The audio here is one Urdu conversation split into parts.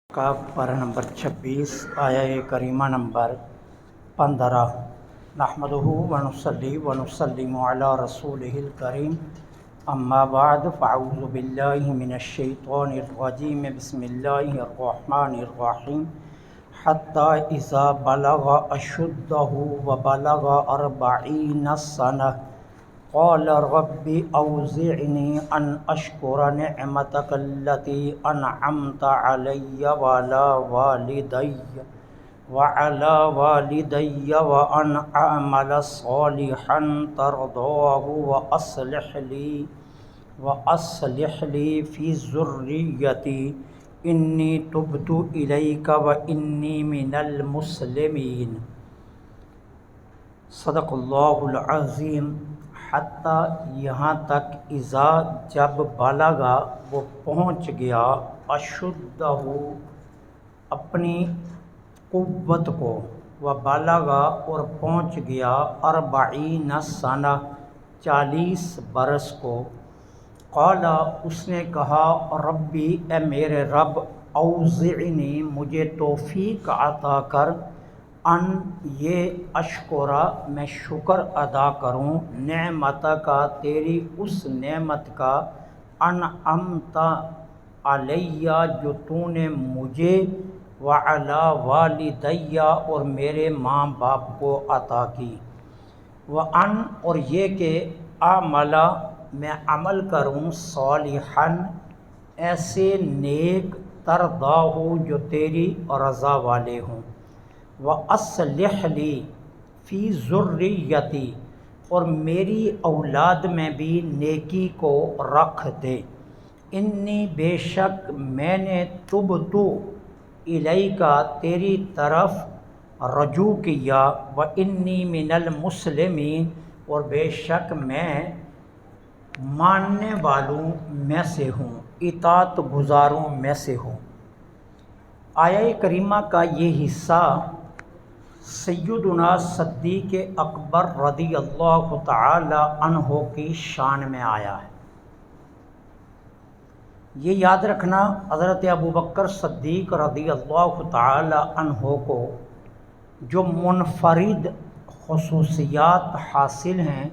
کا پارہ نمبر 26 آیہ کریمہ نمبر 15 نحمدہ ونصلی ونسلم علی رسولہ الکریم اما بعد فاعوذ باللہ من الشیطان الرجیم بسم اللہ الرحمن الرحیم حتی اذا بلغ اشدہ وبلغ 40 سنہ قال رب اوزعنی ان اشکر نعمتک التی انعمت علی وعلی والدی وان اعمل صالحا ترضاہ واصلح لی فی ذریتی انی تبت الیک وانی من المسلمین۔ صدق اللہ العظیم۔ حتیٰ یہاں تک اذا جب بلغا وہ پہنچ گیا اشدہ اپنی قوت کو وبلغا اور پہنچ گیا 40 سنہ 40 برس کو قال اس نے کہا ربی اے میرے رب اوزعنی مجھے توفیق عطا کر ان یہ اشکرا میں شکر ادا کروں نعمت کا تیری اس نعمت کا انعمت علیہ جو تو نے مجھے وعلی والدی اور میرے ماں باپ کو عطا کی وان اور یہ کہ اعمل میں عمل کروں صالحا ایسے نیک ترضاہ جو تیری رضا والے ہوں وَأَصْلِحْ لِي فِي ذُرِّيَّتِي اور میری اولاد میں بھی نیکی کو رکھ دے انی بے شک میں نے تبتو الیک تیری طرف رجوع کیا وانی من المسلمین اور بے شک میں ماننے والوں میں سے ہوں اطاعت گزاروں میں سے ہوں۔ آیہ کریمہ کا یہ حصہ سیدنا صدیق اکبر رضی اللہ تعالی عنہ کی شان میں آیا ہے۔ یہ یاد رکھنا حضرت ابوبکر صدیق رضی اللہ تعالی عنہ کو جو منفرد خصوصیات حاصل ہیں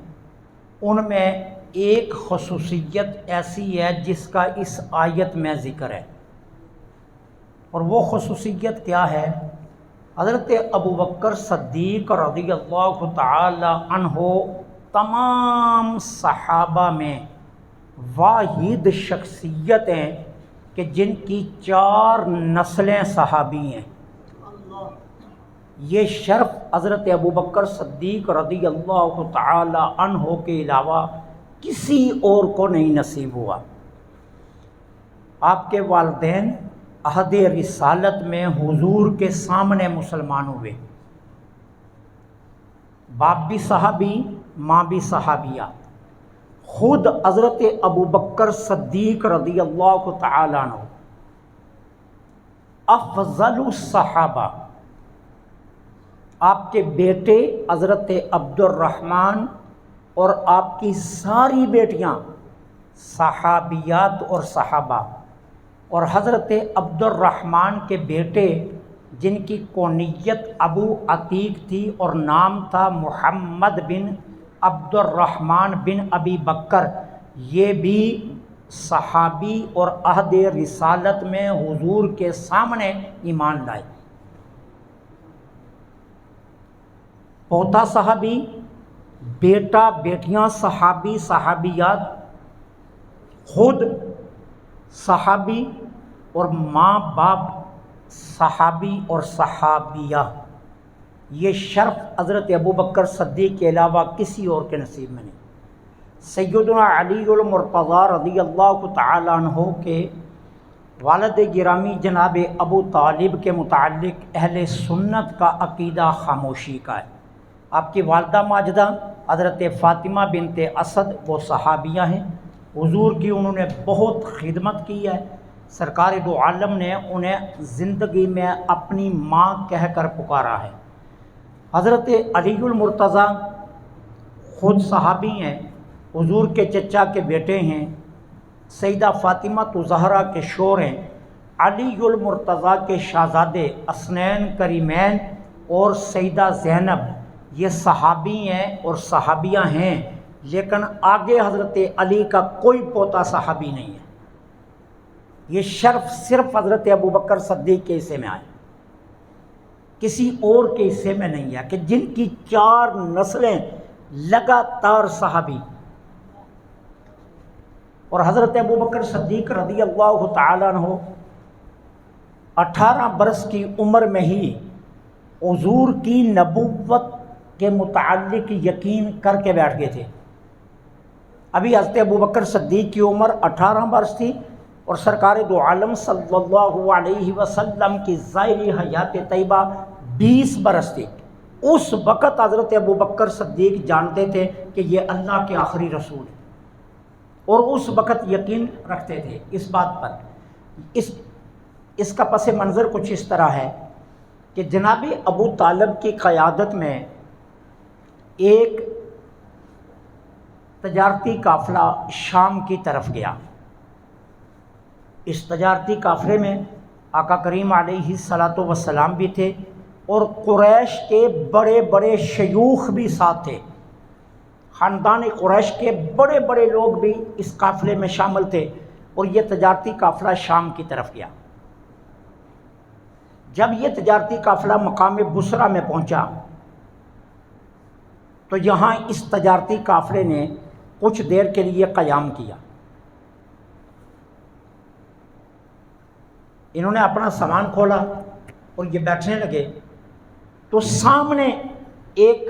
ان میں ایک خصوصیت ایسی ہے جس کا اس آیت میں ذکر ہے، اور وہ خصوصیت کیا ہے؟ حضرت ابوبکر صدیق رضی اللہ تعالی عنہ تمام صحابہ میں واحد شخصیت ہیں کہ جن کی 4 نسلیں صحابی ہیں۔ یہ شرف حضرت ابوبکر صدیق رضی اللہ تعالی عنہ کے علاوہ کسی اور کو نہیں نصیب ہوا۔ آپ کے والدین عہد رسالت میں حضور کے سامنے مسلمان ہوئے، باپ بھی صحابی ماں بھی صحابیہ۔ خود حضرت ابوبکر صدیق رضی اللہ تعالیٰ عنہ افضل الصحابہ، آپ کے بیٹے حضرت عبد الرحمن اور آپ کی ساری بیٹیاں صحابیات اور صحابہ، اور حضرت عبد الرحمن کے بیٹے جن کی کونیت ابو عتیق تھی اور نام تھا محمد بن عبد الرحمن بن ابی بکر، یہ بھی صحابی اور عہد رسالت میں حضور کے سامنے ایمان لائے۔ پوتا صحابی، بیٹا بیٹیاں صحابی صحابیات، خود صحابی اور ماں باپ صحابی اور صحابیہ۔ یہ شرف حضرت ابوبکر صدیق کے علاوہ کسی اور کے نصیب میں نہیں۔ سیدنا علی المرتضیٰ رضی اللہ تعالیٰ عنہ کے والد گرامی جناب ابو طالب کے متعلق اہل سنت کا عقیدہ خاموشی کا ہے۔ آپ کی والدہ ماجدہ حضرت فاطمہ بنت اسد وہ صحابیہ ہیں، حضور کی انہوں نے بہت خدمت کی ہے، سرکار دو عالم نے انہیں زندگی میں اپنی ماں کہہ کر پکارا ہے۔ حضرت علی المرتضیٰ خود صحابی ہیں، حضور کے چچا کے بیٹے ہیں، سیدہ فاطمہ زہرا کے شوہر ہیں، علی المرتضیٰ کے شہزادے حسنین کریمین اور سیدہ زینب یہ صحابی ہیں اور صحابیہ ہیں، لیکن آگے حضرت علی کا کوئی پوتا صحابی نہیں ہے۔ یہ شرف صرف حضرت ابوبکر صدیق کے حصے میں آئے، کسی اور کے حصے میں نہیں ہے، کہ جن کی 4 نسلیں لگاتار صحابی۔ اور حضرت ابوبکر صدیق رضی اللہ تعالیٰ عنہ 18 برس کی عمر میں ہی حضور کی نبوت کے متعلق یقین کر کے بیٹھ گئے تھے۔ ابھی حضرت ابوبکر صدیق کی عمر 18 برس تھی اور سرکار دو عالم صلی اللہ علیہ وسلم کی ظاہری حیات طیبہ 20 برس تھی۔ اس وقت حضرت ابوبکر صدیق جانتے تھے کہ یہ اللہ کے آخری رسول ہیں، اور اس وقت یقین رکھتے تھے اس بات پر۔ اس کا پس منظر کچھ اس طرح ہے کہ جناب ابو طالب کی قیادت میں ایک تجارتی قافلہ شام کی طرف گیا۔ اس تجارتی قافلے میں آقا کریم علیہ الصلاۃ والسلام بھی تھے اور قریش کے بڑے بڑے شیوخ بھی ساتھ تھے۔ خاندان قریش کے بڑے بڑے لوگ بھی اس قافلے میں شامل تھے، اور یہ تجارتی قافلہ شام کی طرف گیا۔ جب یہ تجارتی قافلہ مقام بصرہ میں پہنچا تو یہاں اس تجارتی قافلے نے کچھ دیر کے لیے قیام کیا۔ انہوں نے اپنا سامان کھولا اور یہ بیٹھنے لگے تو سامنے ایک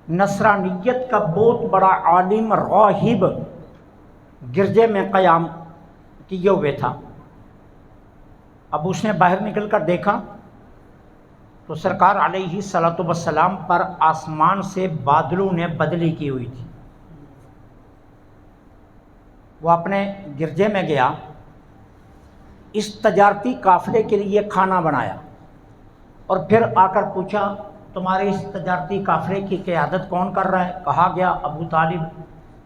نصرانیت کا بہت بڑا عالم راہب گرجے میں قیام کیے ہوئے تھا۔ اب اس نے باہر نکل کر دیکھا تو سرکار علیہ الصلاۃ والسلام پر آسمان سے بادلوں نے بدلی کی ہوئی تھی۔ وہ اپنے گرجے میں گیا، اس تجارتی قافلے کے لیے کھانا بنایا اور پھر آ کر پوچھا تمہارے اس تجارتی قافلے کی قیادت کون کر رہا ہے؟ کہا گیا ابو طالب۔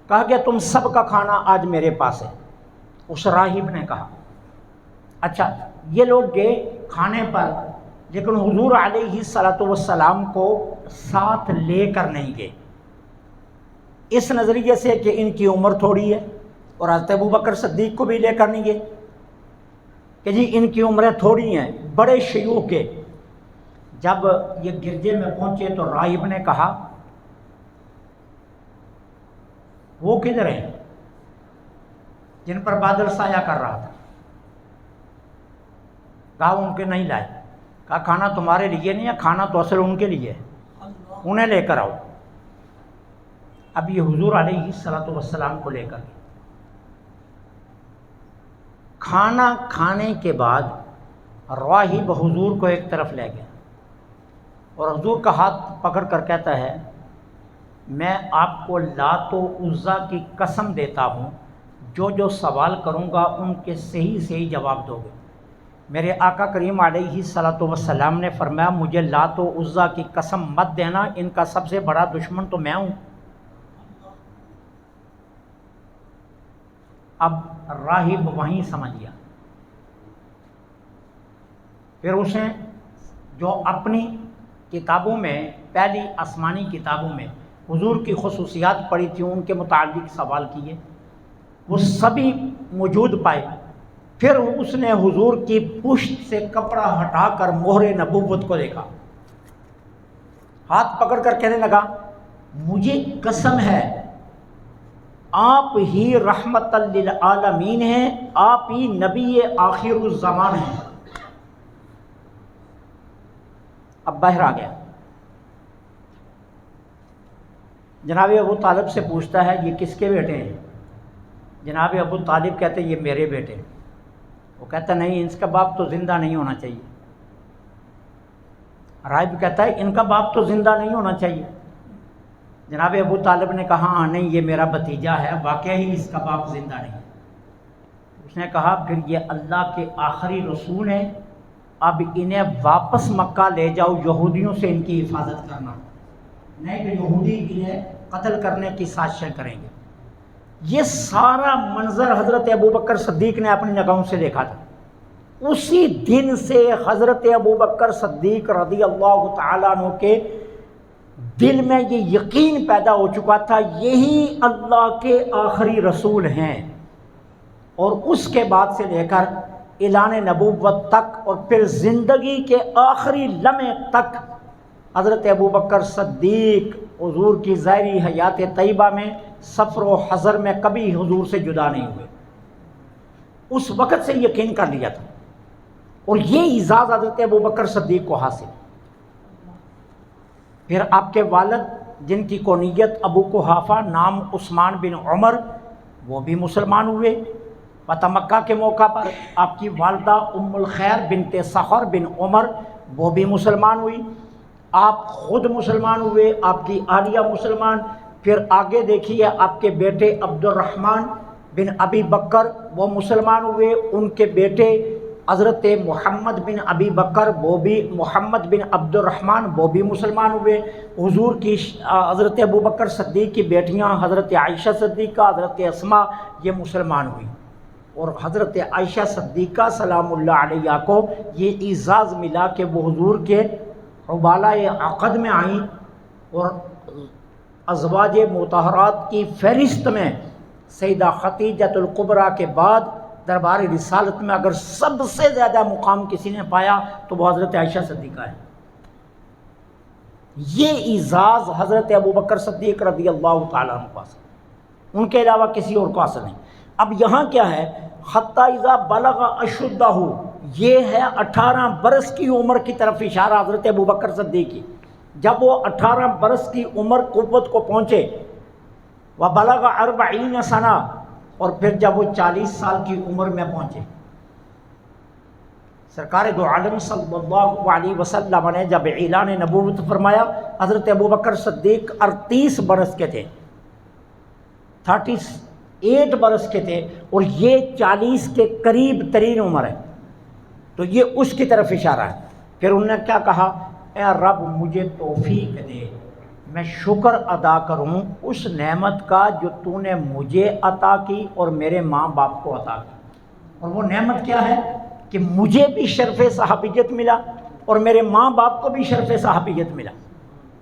کہا گیا تم سب کا کھانا آج میرے پاس ہے۔ اس راہب نے کہا اچھا، یہ لوگ گئے کھانے پر، لیکن حضور علیہ الصلاۃ والسلام کو ساتھ لے کر نہیں گئے، اس نظریے سے کہ ان کی عمر تھوڑی ہے، اور حضرت ابوبکر صدیق کو بھی لے کر نہیں گئے کہ جی ان کی عمریں تھوڑی ہیں، بڑے شیوخ کے۔ جب یہ گرجے میں پہنچے تو راہب نے کہا وہ کدھر ہیں جن پر بادل سایہ کر رہا تھا؟ کہا ان کے نہیں لائے۔ کہا کھانا تمہارے لیے نہیں ہے، کھانا تو اصل ان کے لیے ہے، انہیں لے کر آؤ۔ اب یہ حضور علیہ الصلاۃ والسلام کو لے کر گئے۔ کھانا کھانے کے بعد راہب حضور کو ایک طرف لے گیا اور حضور کا ہاتھ پکڑ کر کہتا ہے میں آپ کو لات و عزیٰ کی قسم دیتا ہوں، جو جو سوال کروں گا ان کے صحیح صحیح جواب دو گے۔ میرے آقا کریم علیہ الصلاۃ والسلام نے فرمایا مجھے لات و عزیٰ کی قسم مت دینا، ان کا سب سے بڑا دشمن تو میں ہوں۔ اب راہب وہیں سمجھ گیا۔ پھر اس نے جو اپنی کتابوں میں، پہلی آسمانی کتابوں میں حضور کی خصوصیات پڑھی تھیں، ان کے متعلق سوال کیے، وہ سبھی موجود پائے۔ پھر اس نے حضور کی پشت سے کپڑا ہٹا کر مہر نبوت کو دیکھا، ہاتھ پکڑ کر کہنے لگا مجھے قسم ہے آپ ہی رحمت للعالمین ہیں، آپ ہی نبی آخر الزمان ہیں۔ اب باہر آ گیا، جناب ابو طالب سے پوچھتا ہے یہ کس کے بیٹے ہیں؟ جناب ابو طالب کہتے ہیں یہ میرے بیٹے ہیں۔ وہ کہتا ہے نہیں، ان کا باپ تو زندہ نہیں ہونا چاہیے۔ راہب کہتا ہے ان کا باپ تو زندہ نہیں ہونا چاہیے۔ جناب ابو طالب نے کہا ہاں نہیں، یہ میرا بھتیجا ہے، واقعی اس کا باپ زندہ نہیں۔ اس نے کہا پھر یہ اللہ کے آخری رسول ہیں، اب انہیں واپس مکہ لے جاؤ، یہودیوں سے ان کی حفاظت کرنا، نہیں کہ یہودی انہیں قتل کرنے کی سازشیں کریں گے۔ یہ سارا منظر حضرت ابوبکر صدیق نے اپنی نگاہوں سے دیکھا تھا۔ اسی دن سے حضرت ابوبکر صدیق رضی اللہ تعالیٰ عنہ کے دل میں یہ یقین پیدا ہو چکا تھا یہی اللہ کے آخری رسول ہیں، اور اس کے بعد سے لے کر اعلان نبوت تک اور پھر زندگی کے آخری لمحے تک حضرت ابوبکر صدیق حضور کی ظاہری حیات طیبہ میں سفر و حضر میں کبھی حضور سے جدا نہیں ہوئے، اس وقت سے یقین کر لیا تھا، اور یہ اعزاز حضرت ابوبکر صدیق کو حاصل۔ پھر آپ کے والد جن کی کنیت ابو قحافہ نام عثمان بن عمر، وہ بھی مسلمان ہوئے۔ فتح مکہ کے موقع پر آپ کی والدہ ام الخیر بنت سخر بن عمر، وہ بھی مسلمان ہوئی۔ آپ خود مسلمان ہوئے، آپ کی اہلیہ مسلمان۔ پھر آگے دیکھیے آپ کے بیٹے عبد الرحمن بن ابی بکر وہ مسلمان ہوئے، ان کے بیٹے حضرت محمد بن ابی بکر وہ بھی، محمد بن عبد الرحمن وہ بھی مسلمان ہوئے۔ حضور کی حضرت ابوبکر صدیق کی بیٹیاں حضرت عائشہ صدیقہ، حضرت اسما، یہ مسلمان ہوئی، اور حضرت عائشہ صدیقہ سلام اللہ علیہ کو یہ اعزاز ملا کہ وہ حضور کے حبالۂ عقد میں آئیں، اور ازواج مطہرات کی فہرست میں سیدہ خدیجۃ الکبریٰ کے بعد دربار رسالت میں اگر سب سے زیادہ مقام کسی نے پایا تو وہ حضرت عائشہ صدیقہ ہے۔ یہ اعزاز حضرت ابوبکر صدیق رضی اللہ تعالیٰ عنہ کو حاصل، ان کے علاوہ کسی اور کو حاصل نہیں۔ اب یہاں کیا ہے، حتی اذا بلغ اشدہ، یہ ہے 18 برس کی عمر کی طرف اشارہ حضرت ابوبکر صدیق کی۔ جب وہ 18 برس کی عمر قوت کو پہنچے، وبلغ 40 سنہ، اور پھر جب وہ 40 سال کی عمر میں پہنچے، سرکار دو عالم صلی اللہ علیہ وسلم نے جب اعلان نبوت فرمایا، حضرت ابوبکر صدیق 38 برس کے تھے، 38 برس کے تھے، اور یہ 40 کے قریب ترین عمر ہے، تو یہ اس کی طرف اشارہ ہے۔ پھر انہوں نے کیا کہا، اے رب مجھے توفیق دے، میں شکر ادا کروں اس نعمت کا جو تو نے مجھے عطا کی اور میرے ماں باپ کو عطا کی۔ اور وہ نعمت کیا ہے کہ مجھے بھی شرف صحابیت ملا اور میرے ماں باپ کو بھی شرف صحابیت ملا،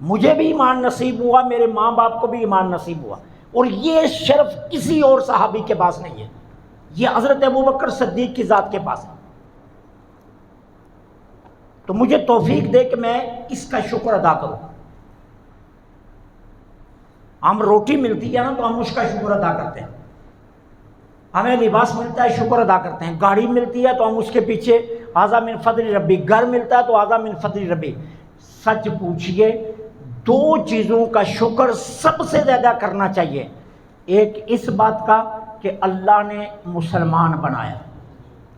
مجھے بھی ایمان نصیب ہوا، میرے ماں باپ کو بھی ایمان نصیب ہوا، اور یہ شرف کسی اور صحابی کے پاس نہیں ہے، یہ حضرت ابوبکر صدیق کی ذات کے پاس ہے۔ تو مجھے توفیق دے کہ میں اس کا شکر ادا کروں۔ ہم روٹی ملتی ہے نا تو ہم اس کا شکر ادا کرتے ہیں، ہمیں لباس ملتا ہے شکر ادا کرتے ہیں، گاڑی ملتی ہے تو ہم اس کے پیچھے ھذا من فضل ربی، گھر ملتا ہے تو ھذا من فضل ربی۔ سچ پوچھئے، دو چیزوں کا شکر سب سے زیادہ کرنا چاہیے، ایک اس بات کا کہ اللہ نے مسلمان بنایا،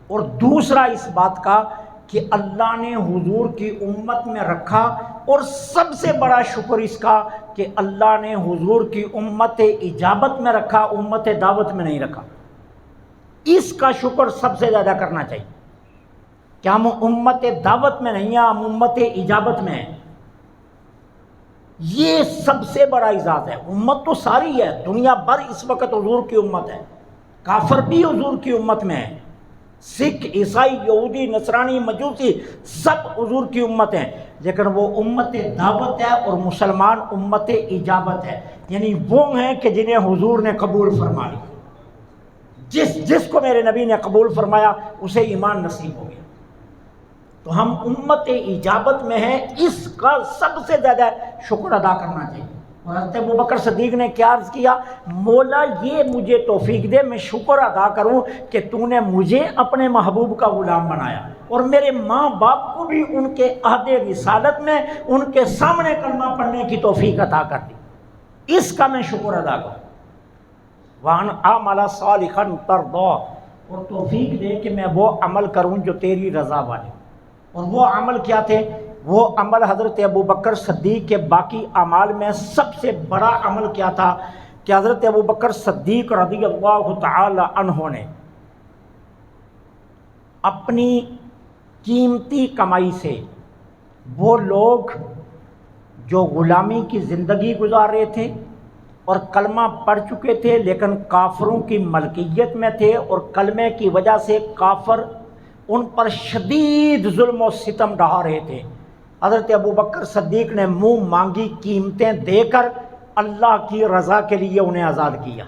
اور دوسرا اس بات کا کہ اللہ نے حضور کی امت میں رکھا، اور سب سے بڑا شکر اس کا کہ اللہ نے حضور کی امت اجابت میں رکھا، امت دعوت میں نہیں رکھا۔ اس کا شکر سب سے زیادہ کرنا چاہیے کہ ہم امت دعوت میں نہیں ہیں، ہم امت اجابت میں ہیں۔ یہ سب سے بڑا اعزاز ہے۔ امت تو ساری ہے، دنیا بھر اس وقت حضور کی امت ہے، کافر بھی حضور کی امت میں ہے، سکھ، عیسائی، یہودی، نصرانی، مجوسی سب حضور کی امت ہیں، لیکن وہ امت دعوت ہے اور مسلمان امت اجابت ہے، یعنی وہ ہیں کہ جنہیں حضور نے قبول فرما لی۔ جس کو میرے نبی نے قبول فرمایا اسے ایمان نصیب ہو گیا۔ تو ہم امت اجابت میں ہیں، اس کا سب سے زیادہ شکر ادا کرنا چاہیے۔ اور حضرت ابوبکر صدیق نے کیا عرض کیا، مولا یہ مجھے توفیق دے میں شکر ادا کروں کہ تو نے مجھے اپنے محبوب کا غلام بنایا، اور میرے ماں باپ کو بھی ان کے عہد رسالت میں ان کے سامنے کلمہ پڑھنے کی توفیق عطا کر دی، اس کا میں شکر ادا کروں۔ وَأَنْ أَعْمَلَ صَالِحًا تَرْضَاهُ، اور توفیق دے کہ میں وہ عمل کروں جو تیری رضا والے۔ اور وہ عمل کیا تھے؟ وہ عمل حضرت ابوبکر صدیق کے باقی اعمال میں سب سے بڑا عمل کیا تھا کہ حضرت ابوبکر صدیق رضی اللہ تعالی عنہ نے اپنی قیمتی کمائی سے وہ لوگ جو غلامی کی زندگی گزار رہے تھے اور کلمہ پڑھ چکے تھے لیکن کافروں کی ملکیت میں تھے، اور کلمے کی وجہ سے کافر ان پر شدید ظلم و ستم ڈھا رہے تھے، حضرت ابوبکر صدیق نے منہ مانگی قیمتیں دے کر اللہ کی رضا کے لیے انہیں آزاد کیا۔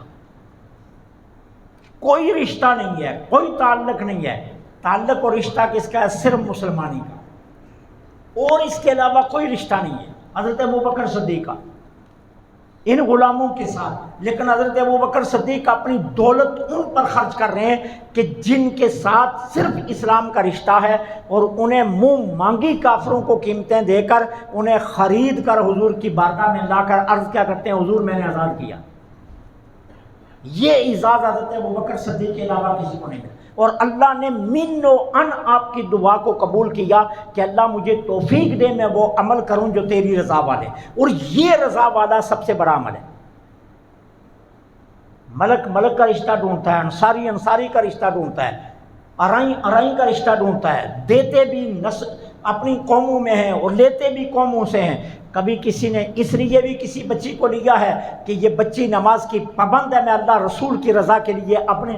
کوئی رشتہ نہیں ہے، کوئی تعلق نہیں ہے، تعلق اور رشتہ کس کا ہے؟ صرف مسلمانی کا، اور اس کے علاوہ کوئی رشتہ نہیں ہے حضرت ابوبکر صدیق کا ان غلاموں کے ساتھ۔ لیکن حضرت ابوبکر صدیق اپنی دولت ان پر خرچ کر رہے ہیں کہ جن کے ساتھ صرف اسلام کا رشتہ ہے، اور انہیں منہ مانگی کافروں کو قیمتیں دے کر انہیں خرید کر حضور کی بارگاہ میں لا کر عرض کیا کرتے ہیں، حضور میں نے آزاد کیا۔ یہ اعزاز حضرت ابوبکر صدیق کے علاوہ کسی کو نہیں ملا، اور اللہ نے من و ان آپ کی دعا کو قبول کیا کہ اللہ مجھے توفیق دے میں وہ عمل کروں جو تیری رضا والے، اور یہ رضا والا سب سے بڑا عمل ہے۔ ملک ملک کا رشتہ ڈھونڈتا ہے، انصاری انصاری کا رشتہ ڈھونڈتا ہے، ارائی ارائی کا رشتہ ڈھونڈتا ہے، دیتے بھی اپنی قوموں میں ہیں اور لیتے بھی قوموں سے ہیں۔ کبھی کسی نے اس لیے بھی کسی بچی کو لیا ہے کہ یہ بچی نماز کی پابند ہے، میں اللہ رسول کی رضا کے لیے اپنے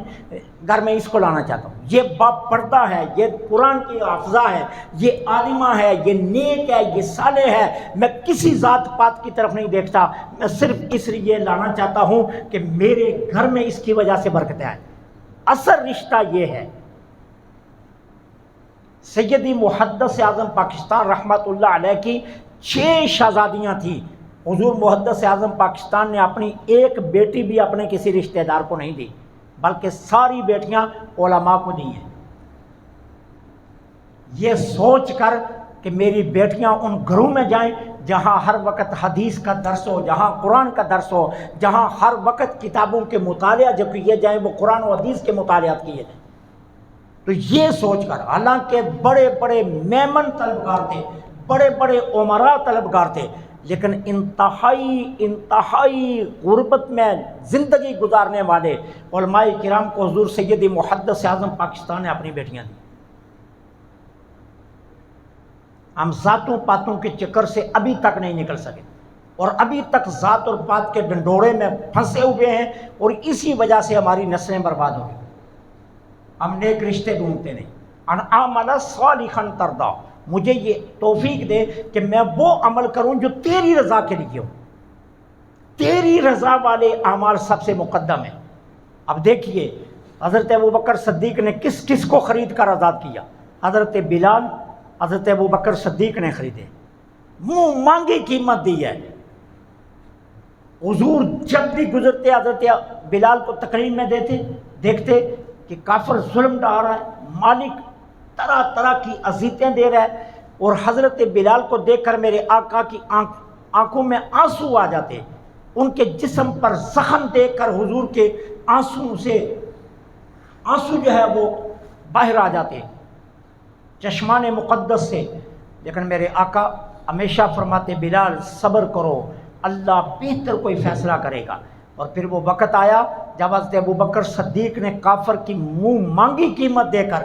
گھر میں اس کو لانا چاہتا ہوں، یہ باپ پردہ ہے، یہ قرآن کی حافظہ ہے، یہ عالمہ ہے، یہ نیک ہے، یہ صالح ہے، میں کسی ذات پات کی طرف نہیں دیکھتا، میں صرف اس لیے لانا چاہتا ہوں کہ میرے گھر میں اس کی وجہ سے برکتیں آئیں۔ اصل رشتہ یہ ہے۔ سیدی محدث اعظم پاکستان رحمۃ اللہ علیہ کی 6 شہزادیاں تھیں، حضور محدث اعظم پاکستان نے اپنی ایک بیٹی بھی اپنے کسی رشتہ دار کو نہیں دی، بلکہ ساری بیٹیاں علماء کو دی ہیں، یہ سوچ کر کہ میری بیٹیاں ان گھروں میں جائیں جہاں ہر وقت حدیث کا درس ہو، جہاں قرآن کا درس ہو، جہاں ہر وقت کتابوں کے مطالعہ جو کیے جائیں وہ قرآن و حدیث کے مطالعات کیے جائیں۔ تو یہ سوچ کر، حالانکہ بڑے بڑے میمن طلبگار تھے، بڑے بڑے عمراء طلبگار تھے، لیکن انتہائی غربت میں زندگی گزارنے والے علماء کرام کو حضور سیدی محدث اعظم پاکستان نے اپنی بیٹیاں دی۔ ہم ذاتوں پاتوں کے چکر سے ابھی تک نہیں نکل سکے، اور ابھی تک ذات اور پات کے ڈنڈورے میں پھنسے ہوئے ہیں، اور اسی وجہ سے ہماری نسلیں برباد ہو گئی۔ ہم نیک رشتے ڈھونڈتے نہیں۔ ان اعمل صالحا ترضا، مجھے یہ توفیق دے کہ میں وہ عمل کروں جو تیری رضا کے لیے ہو، تیری رضا والے اعمال سب سے مقدم ہیں۔ اب دیکھیے حضرت ابوبکر صدیق نے کس کس کو خرید کر آزاد کیا؟ حضرت بلال حضرت ابوبکر صدیق نے خریدے، منہ مانگی قیمت دی ہے۔ حضور جب بھی گزرتے حضرت بلال کو تقریر میں دیکھتے کہ کافر ظلم ڈھا رہا ہے، مالک طرح طرح کی اذیتیں دے رہا ہے، اور حضرت بلال کو دیکھ کر میرے آقا کی آنکھوں میں آنسو آ جاتے، ان کے جسم پر زخم دیکھ کر حضور کے آنسو جو ہے وہ باہر آ جاتے چشمان مقدس سے۔ لیکن میرے آقا ہمیشہ فرماتے بلال صبر کرو، اللہ بہتر کوئی فیصلہ کرے گا۔ اور پھر وہ وقت آیا جب حضرت ابوبکر صدیق نے کافر کی منہ مانگی قیمت دے کر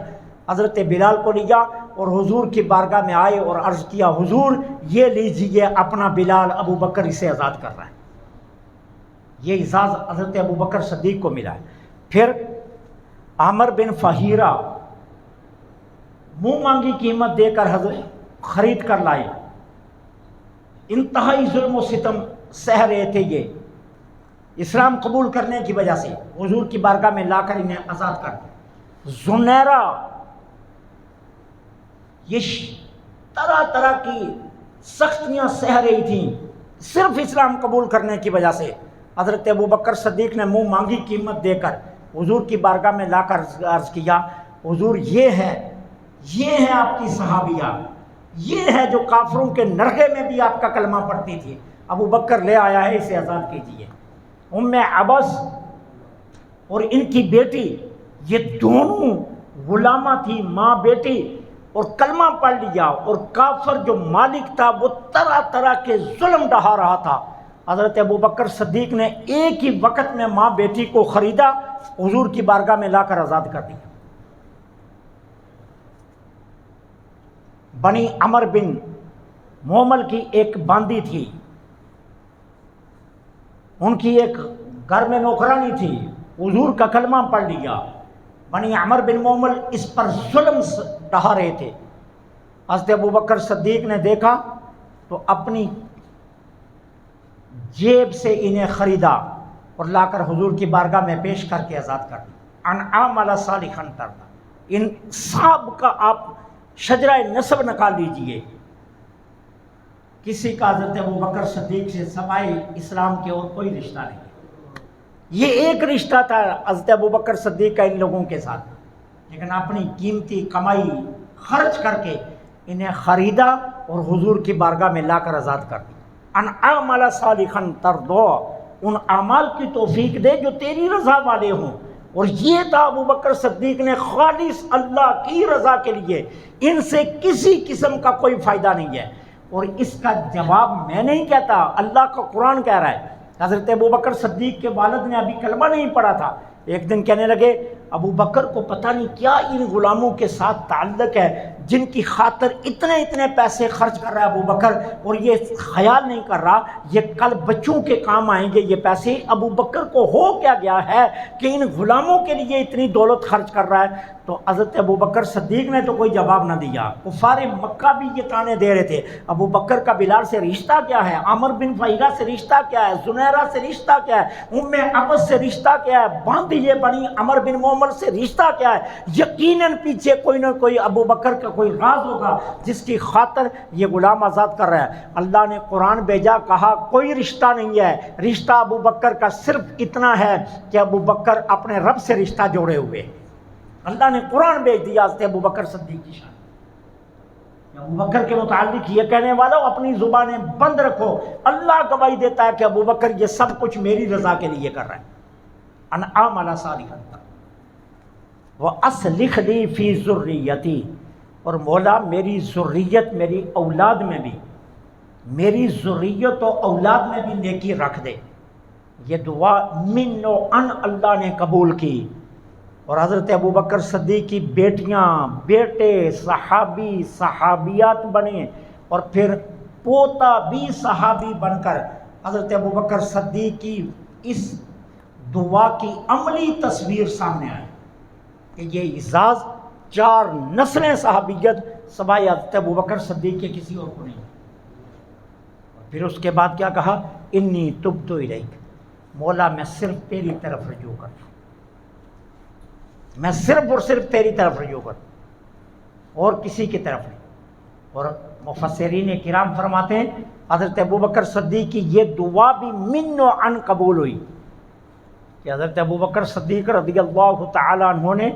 حضرت بلال کو لیا اور حضور کی بارگاہ میں آئے اور عرض کیا، حضور یہ لیجیے اپنا بلال، ابوبکر اسے آزاد کر رہا ہے۔ یہ اعزاز حضرت ابوبکر صدیق کو ملا ہے۔ پھر عامر بن فہیرہ منہ مانگی قیمت دے کر حضرت خرید کر لائے، انتہائی ظلم و ستم سہ رہے تھے، یہ اسلام قبول کرنے کی وجہ سے حضور کی بارگاہ میں لا کر انہیں آزاد کر دیا۔ زنیرہ یہ طرح طرح کی سختیاں سہ رہی تھیں صرف اسلام قبول کرنے کی وجہ سے، حضرت ابوبکر صدیق نے منہ مانگی قیمت دے کر حضور کی بارگاہ میں لا کر عرض کیا، حضور یہ ہے آپ کی صحابیہ، یہ ہے جو کافروں کے نرغے میں بھی آپ کا کلمہ پڑھتی تھی، ابوبکر لے آیا ہے، اسے آزاد کیجیے۔ ام عبس اور ان کی بیٹی یہ دونوں غلامہ تھی، ماں بیٹی، اور کلمہ پڑھ لیا، اور کافر جو مالک تھا وہ طرح طرح کے ظلم ڈھا رہا تھا۔ حضرت ابوبکر صدیق نے ایک ہی وقت میں ماں بیٹی کو خریدا، حضور کی بارگاہ میں لا کر آزاد کر دیا۔ بنی عمر بن مومل کی ایک باندی تھی، ان کی ایک گھر میں نوکرانی تھی، حضور کا کلمہ پڑھ لیا، بنی عمر بن مومل اس پر ظلم ڈھا رہے تھے. حضرت ابوبکر صدیق نے دیکھا تو اپنی جیب سے انہیں خریدا اور لا کر حضور کی بارگاہ میں پیش کر کے آزاد کر دیا. ان عمل صالحا ترضا، ان سب کا آپ شجرہ نسب نکال لیجئے. کسی کا حضرت ابوبکر صدیق سے سوائے اسلام کے اور کوئی رشتہ نہیں. یہ ایک رشتہ تھا حضرت ابوبکر صدیق کا ان لوگوں کے ساتھ، لیکن اپنی قیمتی کمائی خرچ کر کے انہیں خریدا اور حضور کی بارگاہ میں لا کر آزاد کر دیا. ان اعمال صالحا ترضا، ان اعمال کی توفیق دے جو تیری رضا والے ہوں. اور یہ تھا ابوبکر صدیق نے خالص اللہ کی رضا کے لیے، ان سے کسی قسم کا کوئی فائدہ نہیں ہے. اور اس کا جواب میں نہیں کہتا، اللہ کا قرآن کہہ رہا ہے. حضرت ابوبکر صدیق کے والد نے ابھی کلمہ نہیں پڑھا تھا، ایک دن کہنے لگے ابو بکر کو پتہ نہیں کیا ان غلاموں کے ساتھ تعلق ہے جن کی خاطر اتنے اتنے پیسے خرچ کر رہا ہے ابو بکر، اور یہ خیال نہیں کر رہا یہ کل بچوں کے کام آئیں گے یہ پیسے. ابو بکر کو ہو کیا گیا ہے کہ ان غلاموں کے لیے اتنی دولت خرچ کر رہا ہے؟ تو حضرت ابو بکر صدیق نے تو کوئی جواب نہ دیا. کفار مکہ بھی یہ تانے دے رہے تھے ابو بکر کا بلال سے رشتہ کیا ہے، عامر بن فہیرہ سے رشتہ کیا ہے، زنیرہ سے رشتہ کیا ہے، ام عبس سے رشتہ کیا ہے، باندیے بنی عمر بن مومل سے رشتہ کیا ہے. یقیناً پیچھے کوئی نہ کوئی ابو بکر کا کوئی راز ہوگا جس کی خاطر یہ غلام آزاد کر رہا ہے. اللہ نے قرآن بھیجا، کہا کوئی رشتہ نہیں ہے، رشتہ ابو بکر کا صرف اتنا ہے کہ ابو بکر اپنے رب سے رشتہ جوڑے ہوئے. اللہ نے قرآن بھیج دیا حضرت ابو بکر صدیق کی شان. ابو بکر کے متعلق یہ کہنے والا اپنی زبانیں بند رکھو، اللہ گواہی دیتا ہے کہ ابو بکر یہ سب کچھ میری رضا کے لیے کر رہا ہے. ان اعمل صالحا واصلح لی فی ذریتی، اور مولا میری ذریت میری اولاد میں بھی، میری ذریت و اولاد میں بھی نیکی رکھ دے. یہ دعا من و ان اللہ نے قبول کی. اور حضرت ابوبکر صدیق کی بیٹیاں بیٹے صحابی صحابیات بنے، اور پھر پوتا بھی صحابی بن کر حضرت ابوبکر صدیق کی اس دعا کی عملی تصویر سامنے آئی کہ یہ اعزاز 4 نسلیں صحابیت سوائے حضرت ابوبکر صدیق کے کسی اور کو نہیں. پھر اس کے بعد کیا کہا، انی تبت الیک، مولا میں صرف تیری طرف رجوع کرتا ہوں، میں صرف اور صرف تیری طرف رجوع کرتا ہوں اور کسی کی طرف نہیں. اور مفسرین کرام فرماتے ہیں حضرت ابوبکر صدیق کی یہ دعا بھی من و عن قبول ہوئی کہ حضرت ابوبکر صدیق رضی اللہ تعالیٰ عنہ نے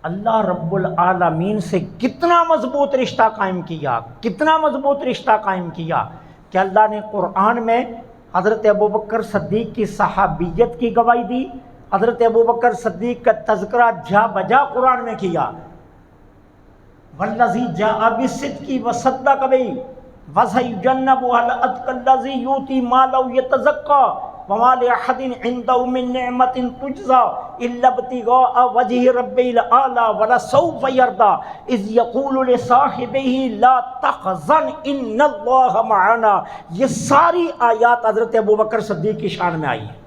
اللہ رب العالمین سے کتنا مضبوط رشتہ قائم کیا، کتنا مضبوط رشتہ قائم کیا کہ اللہ نے قرآن میں حضرت ابوبکر صدیق کی صحابیت کی گواہی دی، حضرت ابوبکر صدیق کا تذکرہ جا بجا قرآن میں کیا. والذی جاء بالصدق وصدق به وسيجنبها الأتقى الذي يؤتي ماله يتزكى وما لأحد عنده من نعمة تجزى إلا ابتغاء وجه ربه الأعلى ولسوف يرضى إذ يقول لصاحبه لا تحزن إن الله معنا. یہ ساری آیات حضرت ابوبکر صدیق کی شان میں آئی ہیں.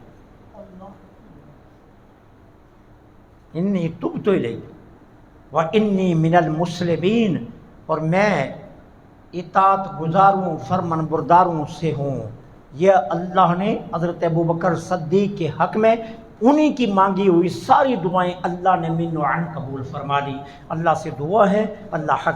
انی تبت الیک وانی من المسلمین، اور میں اطاعت گزاروں فرمان برداروں سے ہوں. یہ اللہ نے حضرت ابوبکر صدیق کے حق میں انہی کی مانگی ہوئی ساری دعائیں اللہ نے من و عن قبول فرما لی. اللہ سے دعا ہے اللہ حق